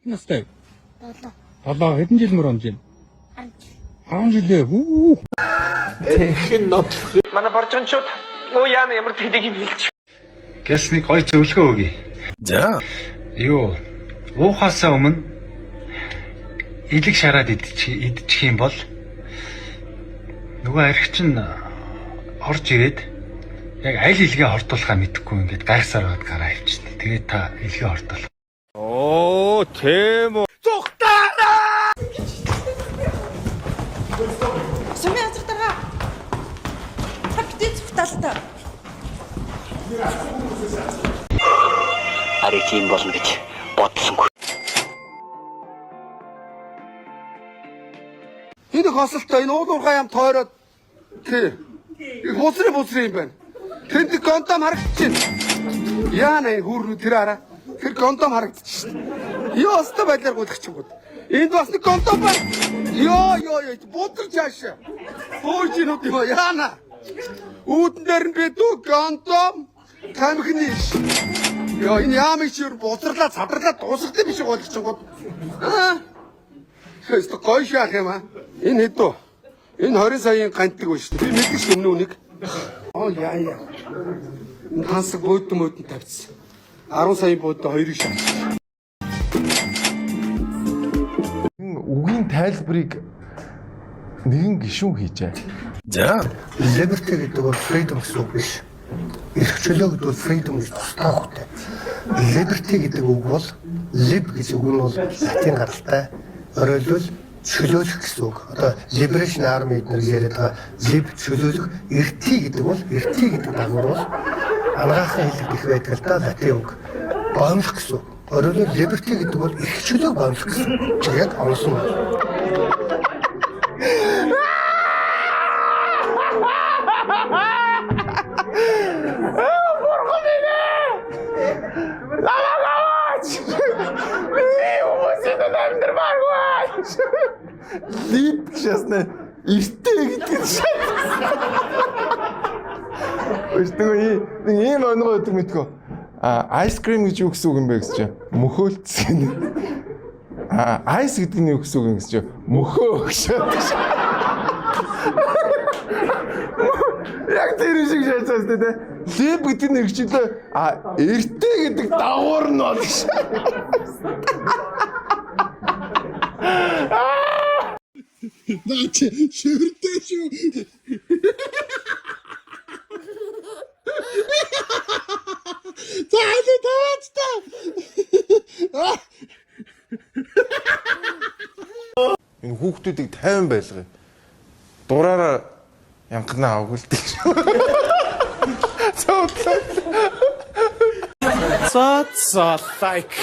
настай? 7. 7 хэдэн жил мөр онж юм? 10 жилээ. Тэгхэн нот. Манай боржончууд нөө яана ямар тэдэг юм хэлж. Гэс нэг гоё зөвлөгөө өгье. За. Юу? Уухаасаа өмнө илэг шараад идчих юм бол нөгөө архич нь орж ирээд яг аль илгээ хортуулахаа мэдэхгүй ингээд гайхсаар бод гараа хөвчтэй. Тэгээд та илгээ хортуул. Оо, тийм үү. Зүхтаараа! Сумын азартаа. Хапти зүхтаалтаа. Арай тийм болно гэж бодлонгүй. Энэ хосолтой энэ уулуурхай ям тойроод тий. Их бусрын юм байна. Тэнд гондом харагдчихэв. Яана хүүрнүү тэр араа. Тэр гондом харагдчихсэн. Юу өстө байлаар гулчихгүй. Энд бас нэг гондом байна. Йоо бутарч хаашаа. Хөөжинүүд юу яана. Үүдэн дээр нь битүү гондом тамхины иш. Йоо энэ яамыг чи бутарлаа цавдарлаа дуусгах биш гулчихгүй. Аа. Хэвээ гоё шаах юм аа. Энэ хэдүү. Энэ 20 саяын гантдаг ба шүү дээ. Би мэддэг шүү өмнө үнийг. Оо яа. Энэ хансаг бөөдөн тавьчихсан. 10 саяын бөөдөө 2-ыг шаах. Үгийн тайлбарыг нэгэн гишүүн хийжээ. За. Liberty гэдэг бол freedom гэсэн үг биш. Эрх чөлөө гэдэг бол freedom гэж тустай хөөтэй. Liberty гэдэг үг бол lib гэсэн үг нь бол латин гаралтай. Оройвол чөлөөлөх гэсэн үг. Одоо Liberation Army гэдэг яриад байгаа lib чөлөөлөх, RT гэдэг бол RT гэдэг дагуур бол анагаахын хэлэг их байдаг л да латин үг. Боомлох гэсэн үг. Оройвол Liberty гэдэг бол эрх чөлөөг боомлох гэсэн. Яг онсон. Лип честно. Иртэй гэдэг шиг. Өстөгөө ийм онгой өгдөг мэдгүй. Ice cream гэж юу гэсэн үг юм бэ гэж чинь. Мөхөөлцсөн. Ice гэдэг нь юу гэсэн үг юм гэж чинь. Мөхөө гэж. Яг тэр шиг шаацаас тэ. Лип гэдэг нь хэрэгчлээ. Иртэй гэдэг дагуур нь бол гэж. Наач шивэртэй шүү. Цаали таваачта. Энэ хүүхдүүдийг 50 байлгая. Дураараа янганаа авгалдаг шүү. So like